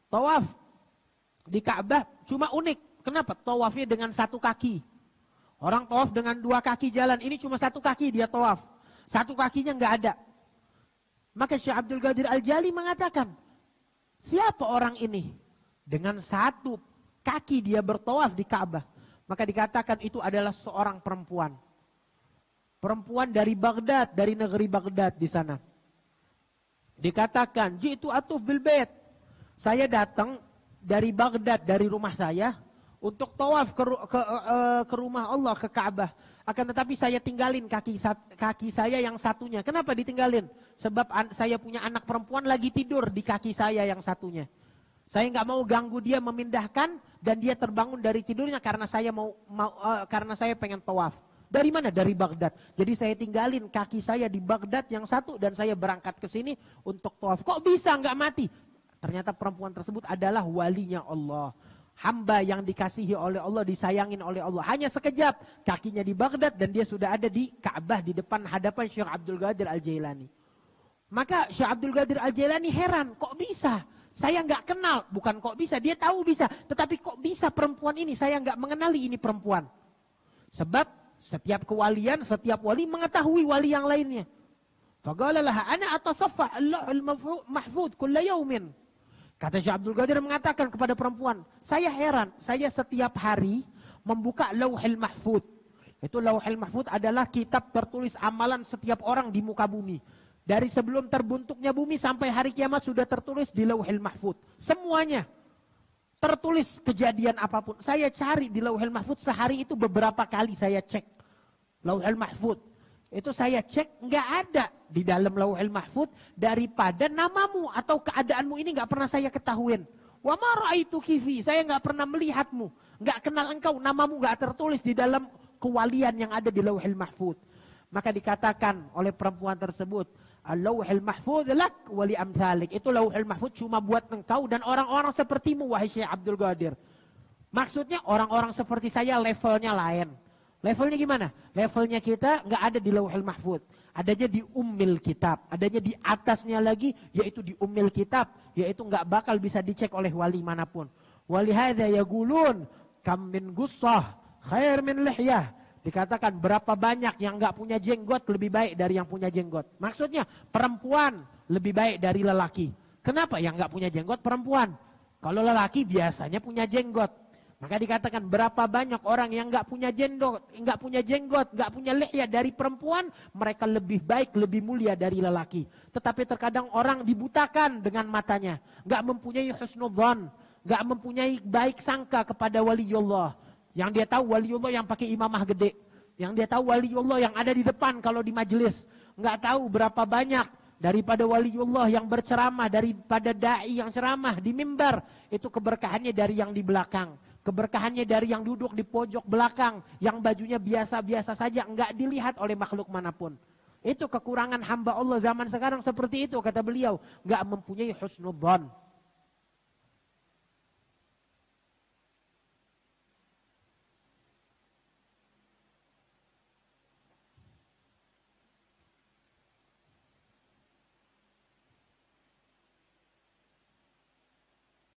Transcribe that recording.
Tawaf di Ka'bah cuma unik. Kenapa? Tawafnya dengan satu kaki. Orang tawaf dengan dua kaki jalan. Ini cuma satu kaki dia tawaf. Satu kakinya nggak ada. Maka Syekh Abdul Qadir Al-Jaili mengatakan, siapa orang ini? Dengan satu kaki dia bertawaf di Ka'bah. Maka dikatakan itu adalah seorang perempuan. Perempuan dari Baghdad, dari negeri Baghdad di sana. Dikatakan, jitu atuf bil bait. Saya datang dari Baghdad, dari rumah saya, untuk tawaf ke rumah Allah, ke Ka'bah. Akan tetapi saya tinggalin kaki saya yang satunya. Kenapa ditinggalin? Sebab saya punya anak perempuan lagi tidur di kaki saya yang satunya. Saya nggak mau ganggu dia memindahkan dan dia terbangun dari tidurnya karena saya karena saya pengen tawaf. Dari mana? Dari Baghdad. Jadi saya tinggalin kaki saya di Baghdad yang satu dan saya berangkat ke sini untuk tawaf. Kok bisa nggak mati? Ternyata perempuan tersebut adalah walinya Allah. Hamba yang dikasihi oleh Allah, disayangin oleh Allah. Hanya sekejap kakinya di Baghdad dan dia sudah ada di Ka'bah di depan hadapan Syekh Abdul Qadir Al-Jailani. Maka Syekh Abdul Qadir Al-Jailani heran, kok bisa? Saya nggak kenal, bukan kok bisa, dia tahu bisa. Tetapi kok bisa perempuan ini, saya nggak mengenali ini perempuan. Sebab setiap kewalian, setiap wali mengetahui wali yang lainnya. Faqala laha ana atasaffah al-lauhul mahfuz kulla yaumin. Kata Syekh Abdul Qadir mengatakan kepada perempuan, saya heran, saya setiap hari membuka Lauhul Mahfuz. Itu Lauhul Mahfuz adalah kitab tertulis amalan setiap orang di muka bumi. Dari sebelum terbentuknya bumi sampai hari kiamat sudah tertulis di Lauhul Mahfuz. Semuanya tertulis kejadian apapun. Saya cari di Lauhul Mahfuz sehari itu beberapa kali saya cek Lauhul Mahfuz. Itu saya cek nggak ada di dalam Lauhul Mahfuz daripada namamu atau keadaanmu ini nggak pernah saya ketahuin. Wa ma raaitu kifi, saya nggak pernah melihatmu, nggak kenal engkau, namamu nggak tertulis di dalam kewalian yang ada di Lauhul Mahfuz. Maka dikatakan oleh perempuan tersebut, Lauhul Mahfuz lak wa li amsalik. Itu Lauhul Mahfuz cuma buat engkau dan orang-orang sepertimu wahai Syekh Abdul Qadir. Maksudnya orang-orang seperti saya levelnya lain. Levelnya gimana? Levelnya kita nggak ada di Lauhul Mahfuz, adanya di Ummil Kitab, adanya di atasnya lagi, yaitu di Ummil Kitab, yaitu nggak bakal bisa dicek oleh wali manapun. Walihada yaqulun kam min gussah khair min lihyah. Dikatakan berapa banyak yang nggak punya jenggot lebih baik dari yang punya jenggot. Maksudnya perempuan lebih baik dari lelaki. Kenapa yang nggak punya jenggot perempuan? Kalau lelaki biasanya punya jenggot. Maka dikatakan berapa banyak orang yang nggak punya jenggot, nggak punya lihya dari perempuan, mereka lebih baik, lebih mulia dari lelaki. Tetapi terkadang orang dibutakan dengan matanya, nggak mempunyai husnudzon, nggak mempunyai baik sangka kepada waliullah. Yang dia tahu waliullah yang pakai imamah gede, yang dia tahu waliullah yang ada di depan kalau di majelis, nggak tahu berapa banyak daripada waliullah yang berceramah, daripada dai yang ceramah di mimbar, itu keberkahannya dari yang di belakang. Keberkahannya dari yang duduk di pojok belakang, yang bajunya biasa-biasa saja, enggak dilihat oleh makhluk manapun. Itu kekurangan hamba Allah zaman sekarang seperti itu, kata beliau, enggak mempunyai husnudzon.